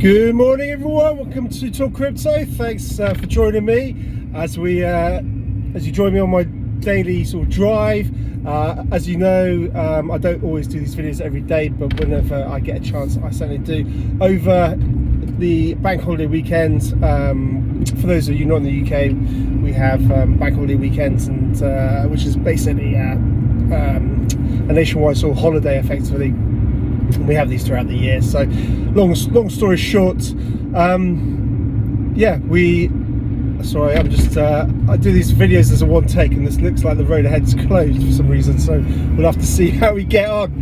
Good morning, everyone. Welcome to TalkCrypto. Thanks for joining me as you join me on my daily sort of drive. As you know, I don't always do these videos every day, but whenever I get a chance, I certainly do. Over the bank holiday weekend, for those of you not in the UK, we have bank holiday weekends, and which is basically a nationwide sort of holiday, effectively. We have these throughout the year. So long story short, yeah, I do these videos as a one take, and this looks like the road ahead's closed for some reason, so we'll have to see how we get on.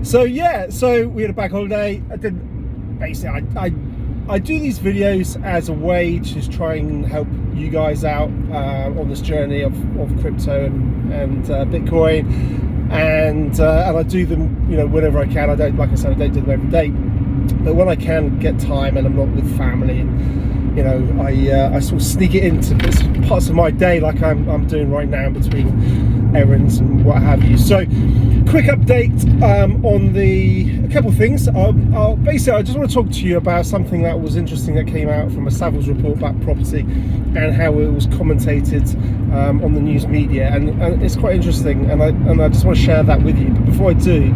So we had a bank holiday. I do these videos as a way to try and help you guys out on this journey of crypto and Bitcoin. And I do them, whenever I can. I don't do them every day, but when I can get time and I'm not with family, and I sort of sneak it into parts of my day, like I'm doing right now, between errands and what have you. So, quick update on a couple of things. Basically, I just want to talk to you about something that was interesting that came out from a Savills report about property and how it was commentated on the news media, and it's quite interesting, and I just want to share that with you. But before I do,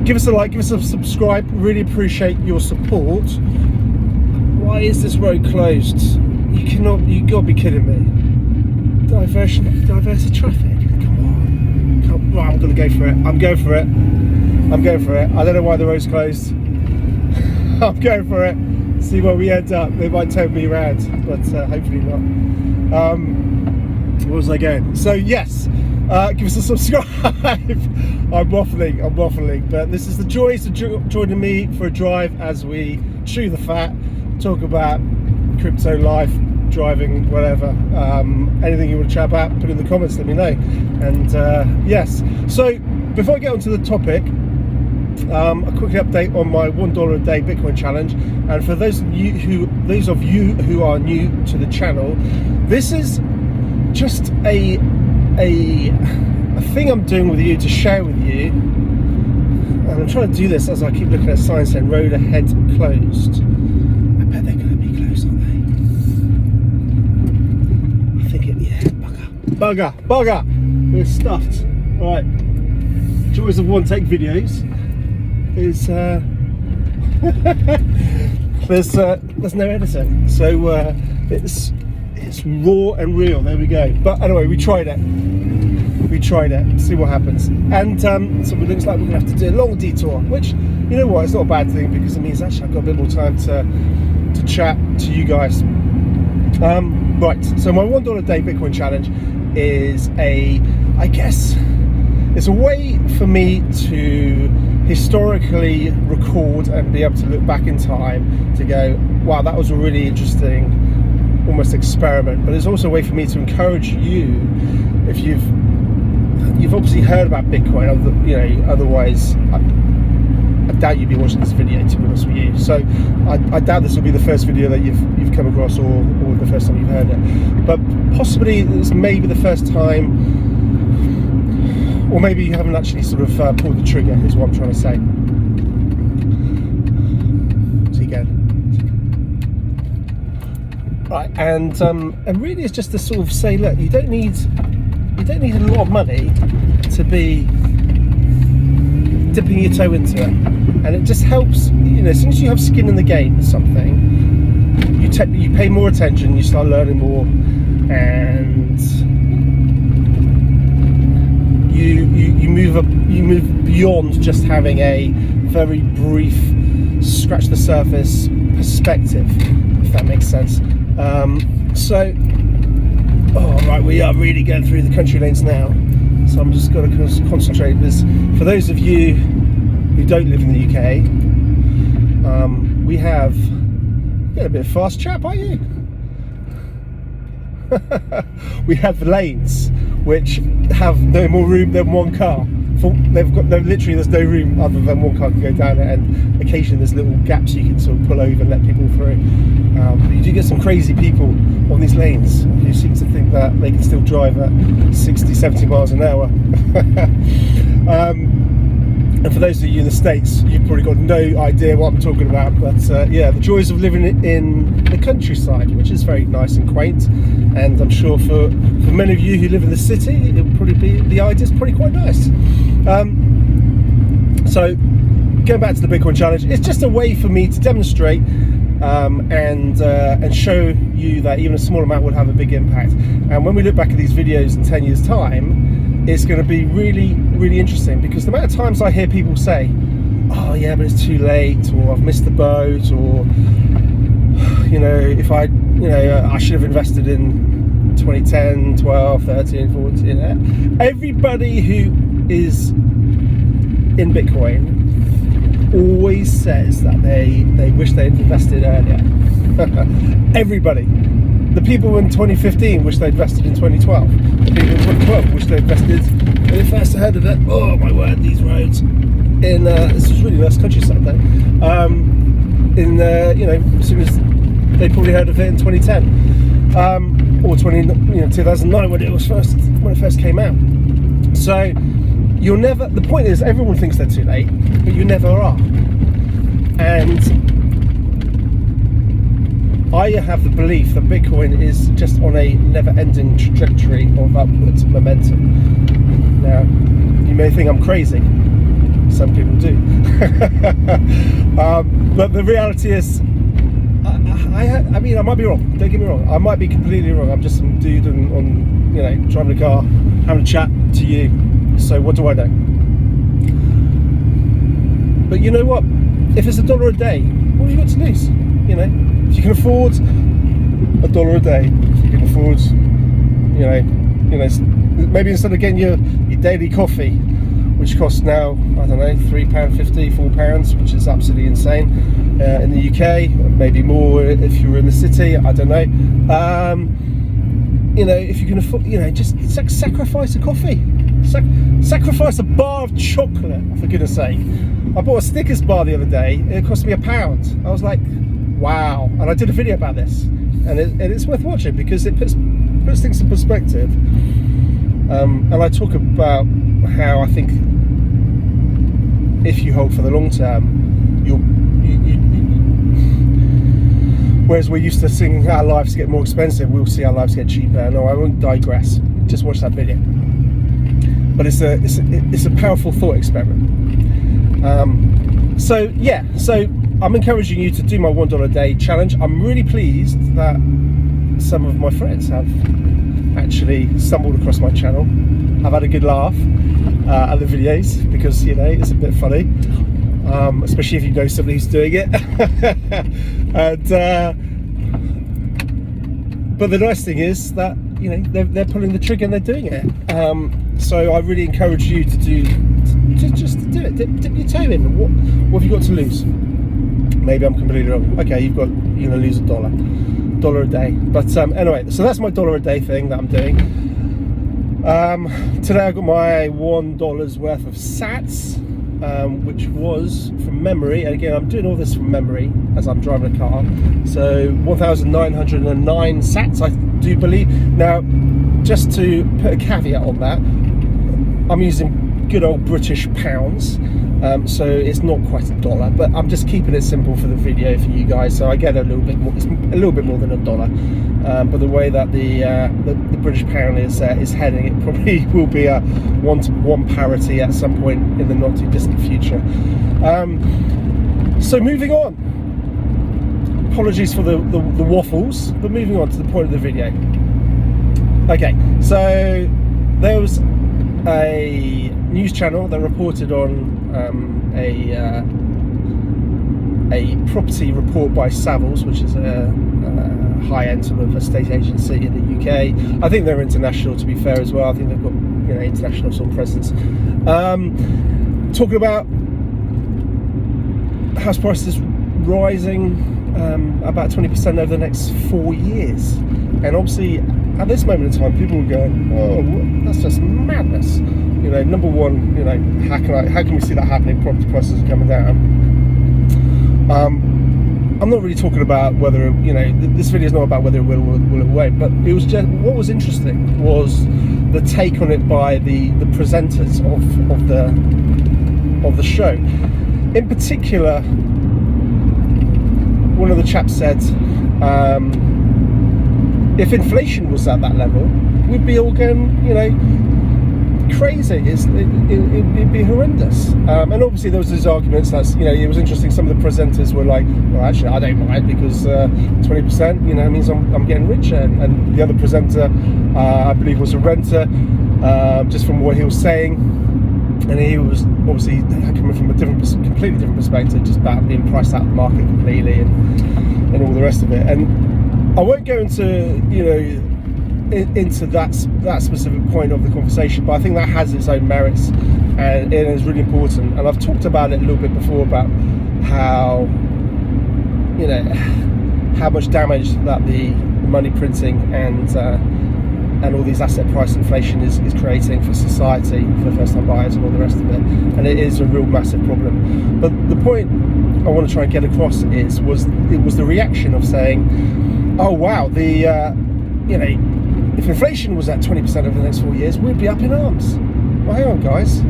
give us a like, give us a subscribe. Really appreciate your support. Why is this road closed? You gotta be kidding me. Diverted traffic. Come on. Right, I'm gonna go for it. I'm going for it. I don't know why the road's closed. I'm going for it. See where we end up. They might turn me around, but hopefully not. Where was I going? So yes, give us a subscribe. I'm waffling, but this is the joys of joining me for a drive as we chew the fat, talk about crypto, life, driving, whatever. Anything you want to chat about, put it in the comments, let me know. And yes, so before I get onto the topic, a quick update on my $1 a day Bitcoin challenge. And for those of you who are new to the channel, this is just a thing I'm doing with you to share with you. And I'm trying to do this as I keep looking at signs saying road ahead closed. I bet they're going to be closed, aren't they? I think bugger. We're stuffed. Right. Joys of one take videos is there's no editing, so it's raw and real. There we go. But anyway, we tried it. See what happens. And so it looks like we're gonna have to do a long detour, which, you know what, it's not a bad thing, because it means actually I've got a bit more time to chat to you guys. Right, so my $1 a day Bitcoin challenge is it's a way for me to historically record and be able to look back in time to go, wow, that was a really interesting almost experiment. But it's also a way for me to encourage you, if you've obviously heard about Bitcoin, otherwise I doubt you'd be watching this video, to be honest with you. So I doubt this will be the first video that you've come across, or the first time you've heard it. But possibly this may be the first time, or maybe you haven't actually sort of pulled the trigger, is what I'm trying to say. So you go. Right, and really it's just to sort of say, look, you don't need a lot of money to be dipping your toe into it, and it just helps. As soon as you have skin in the game with something, you pay more attention, you start learning more, and you move beyond just having a very brief, scratch the surface perspective, if that makes sense. Right, we are really going through the country lanes now, so I'm just going to concentrate. Because for those of you who don't live in the UK, you're a bit of fast chap, are you? We have lanes which have no more room than one car. Literally there's no room other than one car can go down it, and occasionally there's little gaps you can sort of pull over and let people through. But you do get some crazy people on these lanes who seem to think that they can still drive at 60-70 miles an hour. And for those of you in the States, you've probably got no idea what I'm talking about, but yeah, the joys of living in the countryside, which is very nice and quaint. And I'm sure for many of you who live in the city, it would probably be, the idea's probably quite nice. So going back to the Bitcoin challenge, it's just a way for me to demonstrate and show you that even a small amount would have a big impact. And when we look back at these videos in 10 years time, it's going to be really, really interesting, because the amount of times I hear people say, oh yeah, but it's too late, or I've missed the boat, or you know, if I should have invested in 2010, 12, 13, 14. Everybody who is in Bitcoin always says that they wish they'd invested earlier. Everybody. The people in 2015 wish they'd invested in 2012. The people in 2012 wish they'd invested when they first heard of it. Oh my word, these roads in this was really nice countryside though. You know, as soon as they probably heard of it in 2010 or 2009 when it first came out. So you're never. The point is, everyone thinks they're too late, but you never are. And I have the belief that Bitcoin is just on a never-ending trajectory of upwards momentum. Now, you may think I'm crazy. Some people do. But the reality is, I mean, I might be wrong. Don't get me wrong. I might be completely wrong. I'm just some dude on you know, driving a car, having a chat to you. So what do I know? But you know what? If it's $1 a day, what have you got to lose? You know, if you can afford $1 a day, if you can afford, you know, maybe instead of getting your daily coffee, which costs now, I don't know, £3.50, £4, which is absolutely insane in the UK, maybe more if you were in the city, I don't know. You know, if you can afford, you know, just sacrifice a coffee, sacrifice a bar of chocolate, for goodness sake. I bought a Snickers bar the other day, it cost me £1. I was like, wow. And I did a video about this, and it's worth watching because it puts things in perspective. And I talk about how I think if you hold for the long term, whereas we're used to seeing our lives get more expensive, we'll see our lives get cheaper. No, I won't digress. Just watch that video. But it's a powerful thought experiment. So yeah, so I'm encouraging you to do my $1 a day challenge. I'm really pleased that some of my friends have actually stumbled across my channel. I've had a good laugh at the videos because, you know, it's a bit funny, especially if you know somebody who's doing it. And but the nice thing is that, you know, they're pulling the trigger and they're doing it. So I really encourage you to just do it. Dip your toe in. What have you got to lose? Maybe I'm completely wrong. Okay, you're gonna lose $1 a day. But anyway, so that's my $1 a day thing that I'm doing. Today I got my $1 worth of sats, which was from memory, and again I'm doing all this from memory as I'm driving a car. So 1,909 sats, I do believe. Now, just to put a caveat on that, I'm using good old British pounds, so it's not quite $1, but I'm just keeping it simple for the video for you guys, so I get a little bit more. It's a little bit more than $1, but the way that the British pound is heading, it probably will be a 1-to-1 parity at some point in the not too distant future. So moving on. Apologies for the waffles, but moving on to the point of the video. Okay, so there was a news channel that reported on a property report by Savills, which is a high-end sort of estate agency in the UK. I think they're international, to be fair, as well. I think they've got, you know, international sort of presence. Talking about house prices rising about 20% over the next 4 years, and obviously at this moment in time people are going, oh, that's just madness. You know, number one, you know, how can we see that happening? Property prices are coming down. I'm not really talking about whether, you know, this video is not about whether it will it won't, but it was just, what was interesting was the take on it by the presenters of of the show. In particular, one of the chaps said, if inflation was at that level, we'd be all going, you know, crazy. It'd be horrendous. And obviously there was these arguments. That's, you know, it was interesting. Some of the presenters were like, well, actually, I don't mind, because 20%, you know, means I'm getting richer. And the other presenter, I believe, was a renter, just from what he was saying. And he was obviously coming from a completely different perspective, just about being priced out of the market completely, and all the rest of it. And I won't go into, you know, into that specific point of the conversation, but I think that has its own merits, and it is really important. And I've talked about it a little bit before, about how, you know, how much damage that the money printing and all these asset price inflation is creating for society, for first-time buyers and all the rest of it. And it is a real massive problem. But the point I want to try and get across was the reaction of saying, oh wow, you know, if inflation was at 20% over the next 4 years, we'd be up in arms. Well, hang on, guys.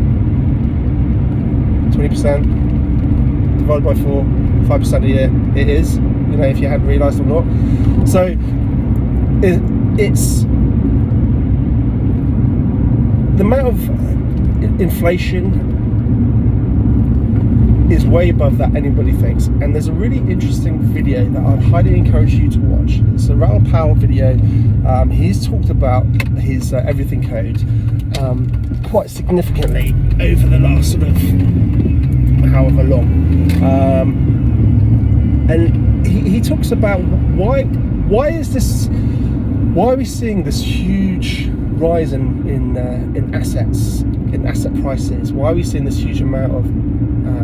20% divided by 4, 5% a year. It is, you know, if you hadn't realised or not. So it's the amount of inflation is way above that anybody thinks. And there's a really interesting video that I'd highly encourage you to watch. It's a Raoul Pal video. He's talked about his everything code quite significantly over the last sort of however long. And he talks about why are we seeing this huge rise in asset prices? Why are we seeing this huge amount of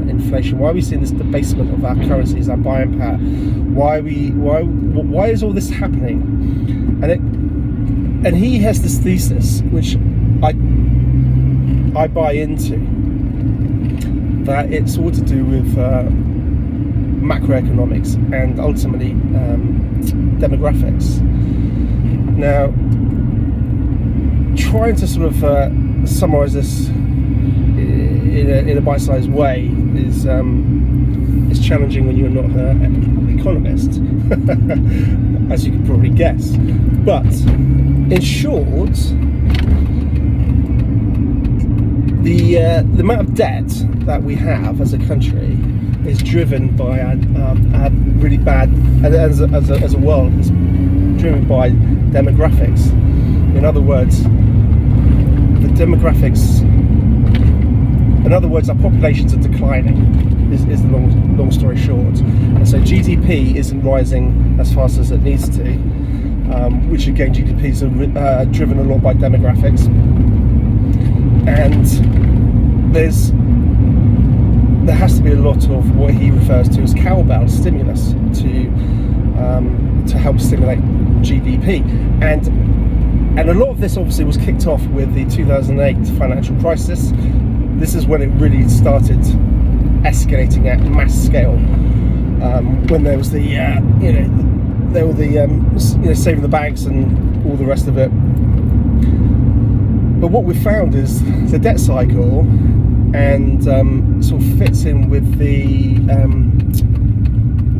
inflation? Why are we seeing this debasement of our currencies, our buying power? Why is all this happening? And he has this thesis, which I buy into, that it's all to do with macroeconomics and ultimately demographics. Now, trying to sort of summarize this in a bite-sized way is challenging when you're not an economist, as you can probably guess. But in short, the amount of debt that we have as a country is driven by a really bad, as a world, is driven by demographics. In other words, our populations are declining, is the long story short. And so GDP isn't rising as fast as it needs to, which again, GDPs are driven a lot by demographics. And there has to be a lot of what he refers to as cowbell stimulus to help stimulate GDP. And a lot of this obviously was kicked off with the 2008 financial crisis. This is when it really started escalating at mass scale. When there was the, saving the banks and all the rest of it. But what we found is the debt cycle, and sort of fits in with the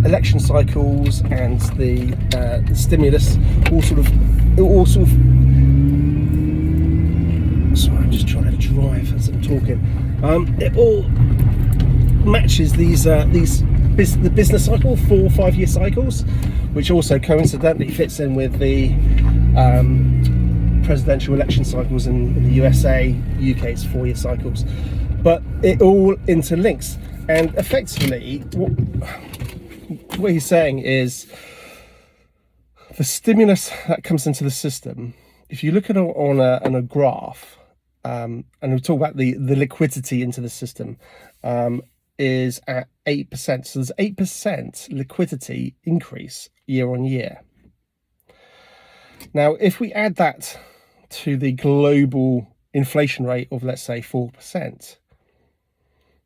election cycles and the stimulus, all sort of. Sorry, I'm just trying to drive as I'm talking. It all matches the business cycle, 4 or 5 year cycles, which also coincidentally fits in with the presidential election cycles in the USA. UK's 4 year cycles, but it all interlinks. And effectively, what he's saying is, the stimulus that comes into the system, if you look at it on a graph, and we'll talk about the liquidity into the system, is at 8%. So there's 8% liquidity increase year on year. Now, if we add that to the global inflation rate of, let's say, 4%,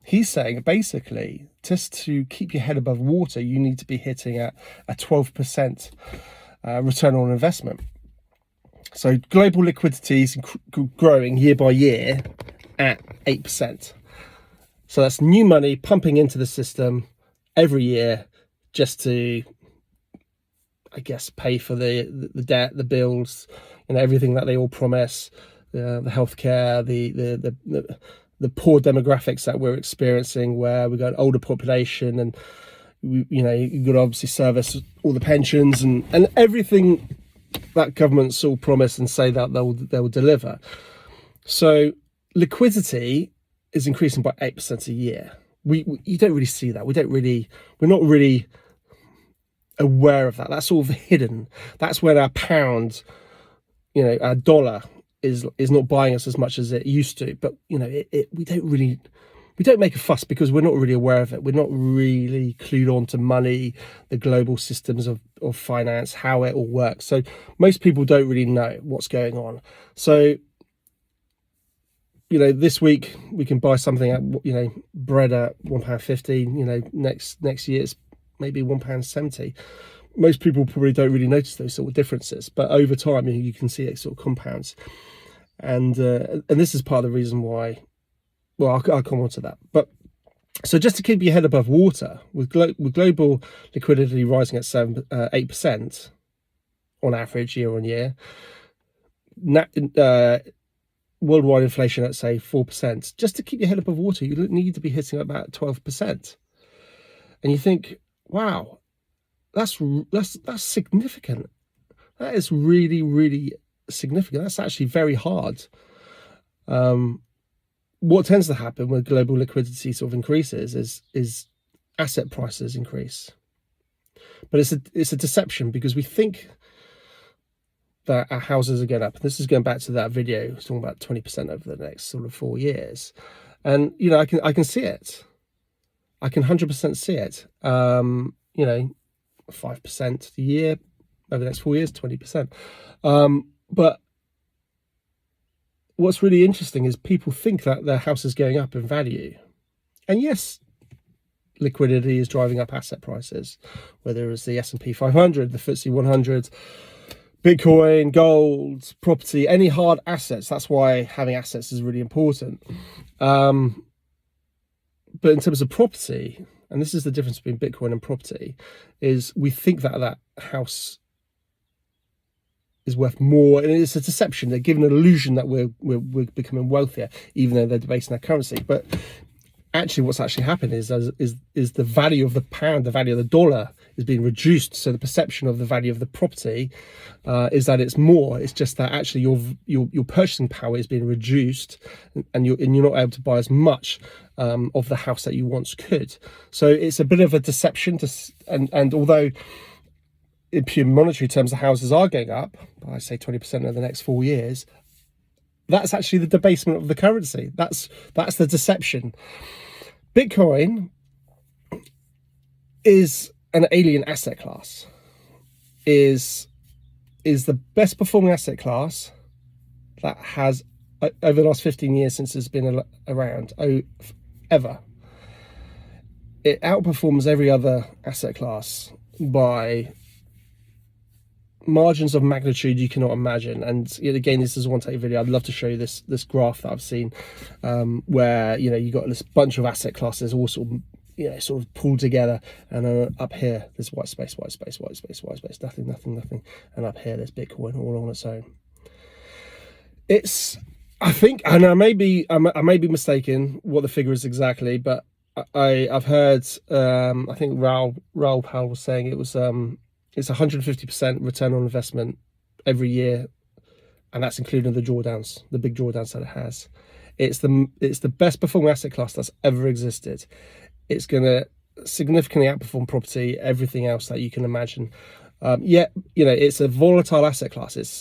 he's saying basically, just to keep your head above water, you need to be hitting at a 12% return on investment. So global liquidity is growing year by year at 8%. So that's new money pumping into the system every year just to, I guess, pay for the debt, the bills, everything that they all promise, the healthcare, the poor demographics that we're experiencing, where we've got an older population, and you've got to obviously service all the pensions and everything that governments all promise and say that they'll deliver. So liquidity is increasing by 8% a year. You don't really see that. We're not really aware of that. That's all hidden. That's when our pound, our dollar is not buying us as much as it used to. But we don't make a fuss because we're not really aware of it. We're not really clued on to money, the global systems of finance, how it all works. So most people don't really know what's going on. So this week we can buy something at bread at £1.50. Next year it's maybe £1.70. Most people probably don't really notice those sort of differences, but over time you can see it sort of compounds, and this is part of the reason why. Well, I'll come on to that. But so just to keep your head above water, with global liquidity rising at 8% on average year on year, worldwide inflation at say 4%, just to keep your head above water, you need to be hitting about 12%. And you think, wow, that's significant. That is really, really significant. That's actually very hard. What tends to happen when global liquidity sort of increases is asset prices increase. But it's a deception, because we think that our houses are going up. This is going back to that video talking about 20% over the next sort of 4 years. And I can see it. I can 100% see it. 5% a year over the next 4 years, 20%. But what's really interesting is people think that their house is going up in value. And yes, liquidity is driving up asset prices, whether it's the S&P 500, the FTSE 100, Bitcoin, gold, property, any hard assets. That's why having assets is really important. But in terms of property, and this is the difference between Bitcoin and property, is we think that house is worth more, and it's a deception. They're given an illusion that we're becoming wealthier, even though they're debasing their currency. But actually, what's actually happened is the value of the pound, the value of the dollar, is being reduced. So the perception of the value of the property is that it's more. It's just that actually your purchasing power is being reduced, and you're not able to buy as much of the house that you once could. So it's a bit of a deception. And although in pure monetary terms the houses are going up by say 20% over the next 4 years, that's actually the debasement of the currency. That's the deception. Bitcoin is an alien asset class. Is the best performing asset class that has over the last 15 years since it's been around ever. It outperforms every other asset class by margins of magnitude you cannot imagine. And again, this is a one-take video. I'd love to show you this graph that I've seen, where you got this bunch of asset classes all sort of pulled together, and up here there's white space, nothing, and up here there's Bitcoin all on its own. I think, and I may be mistaken what the figure is exactly, but I've heard I think Raoul Pal was saying it was it's 150% return on investment every year, and that's including the drawdowns, the big drawdowns that it has. It's the best performing asset class that's ever existed. It's going to significantly outperform property, everything else that you can imagine. Yet, it's a volatile asset class. I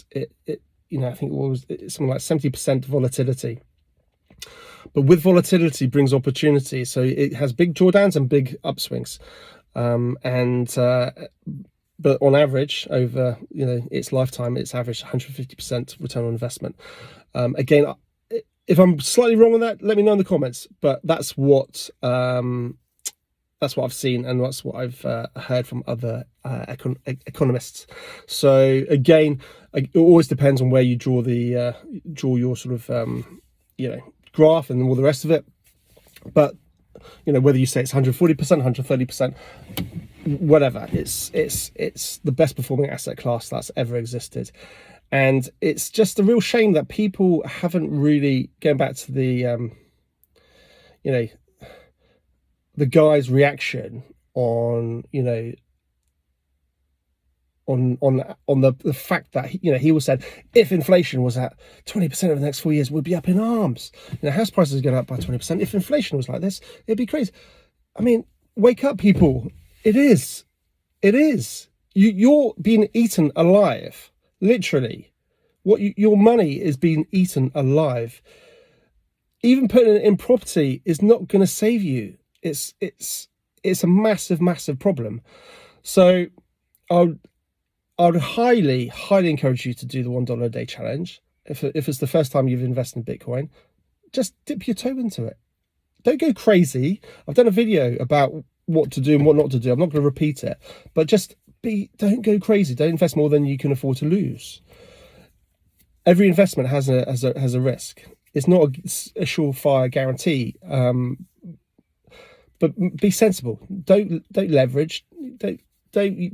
think it's something like 70% volatility. But with volatility brings opportunity. So it has big drawdowns and big upswings. But on average, over its lifetime, it's averaged 150% return on investment. Again, if I'm slightly wrong on that, let me know in the comments. But that's what I've seen, and that's what I've heard from other economists. So again, it always depends on where you draw your sort of graph and all the rest of it. But you know, whether you say it's 140%, 130%, whatever, it's the best performing asset class that's ever existed. And it's just a real shame that people haven't really, going back to the you know, the guy's reaction on, you know, on the fact that, you know, he was said, if inflation was at 20% over the next 4 years, we'd be up in arms. You know, house prices are going up by 20%. If inflation was like this, it'd be crazy. I mean, wake up, people. It is. You're being eaten alive, literally. Your money is being eaten alive. Even putting it in property is not going to save you. It's a massive problem. So I would highly encourage you to do the $1 a day challenge. If it's the first time you've invested in Bitcoin, just dip your toe into it. Don't go crazy. I've done a video about what to do and what not to do. I'm not going to repeat it, but don't go crazy. Don't invest more than you can afford to lose. Every investment has a risk. It's not a surefire guarantee. But be sensible. Don't leverage. Don't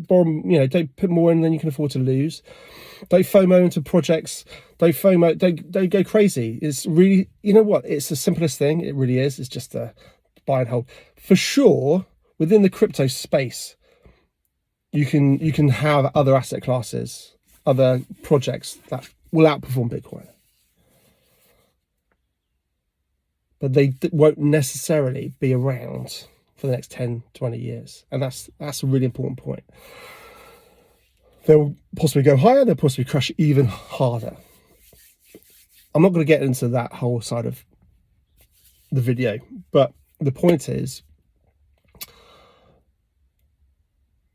borrow, you know, don't put more in than you can afford to lose. Don't FOMO into projects. Don't go crazy. It's really, you know what? It's the simplest thing. It really is. It's just a buy and hold. For sure, within the crypto space, you can have other asset classes, other projects that will outperform Bitcoin. But they won't necessarily be around for the next 10, 20 years. And that's a really important point. They'll possibly go higher, they'll possibly crash even harder. I'm not going to get into that whole side of the video, but the point is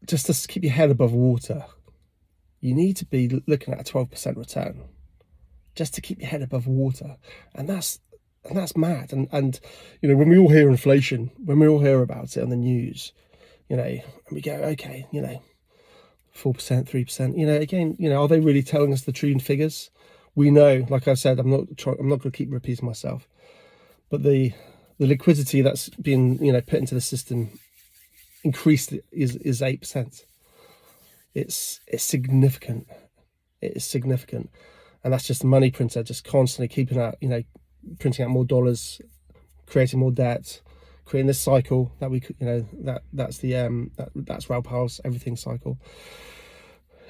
just to keep your head above water, you need to be looking at a 12% return just to keep your head above water. And that's mad. And you know, when we all hear inflation, when we all hear about it on the news, you know, and we go, okay, you know, 4%, 3%, you know, again, you know, are they really telling us the true figures? We know, like I said, I'm not going to keep repeating myself, but the liquidity that's been, you know, put into the system increased is 8%. It's significant. It is significant. And that's just the money printer just constantly keeping out, you know, printing out more dollars, creating more debt, creating this cycle that we, you know, that's Raoul Pal's everything cycle.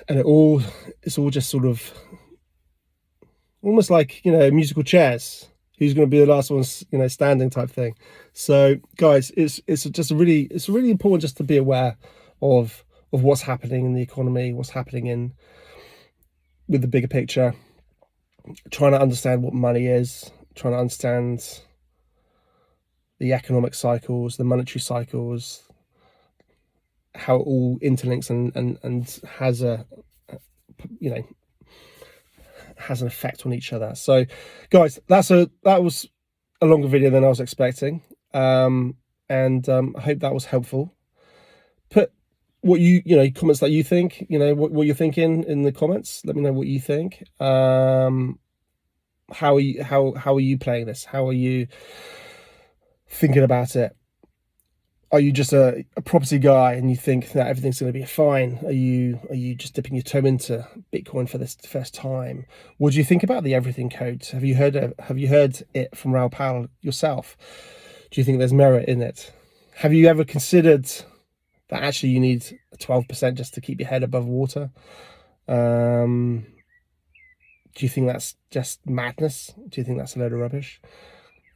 And it's all just sort of almost like, you know, musical chairs. Who's going to be the last one, you know, standing type thing. So guys, it's really important just to be aware of what's happening in the economy, what's happening with the bigger picture, trying to understand what money is, trying to understand the economic cycles, the monetary cycles, how it all interlinks and has a, you know, has an effect on each other. So guys, that was a longer video than I was expecting. I hope that was helpful. Put what you know, comments that you think, you know, what you're thinking in the comments. Let me know what you think. How are you playing this? How are you thinking about it? Are you just a property guy and you think that everything's going to be fine? Are you just dipping your toe into Bitcoin for this first time? What do you think about the everything code? Have you heard it from Raoul Pal yourself? Do you think there's merit in it? Have you ever considered that actually you need 12% just to keep your head above water? Do you think that's just madness? Do you think that's a load of rubbish?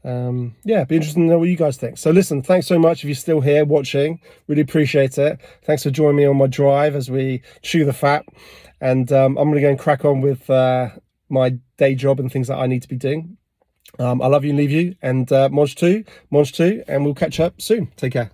Yeah, be interesting to know what you guys think. So listen, thanks so much if you're still here watching. Really appreciate it. Thanks for joining me on my drive as we chew the fat. And I'm going to go and crack on with my day job and things that I need to be doing. I love you and leave you. And Moj too, and we'll catch up soon. Take care.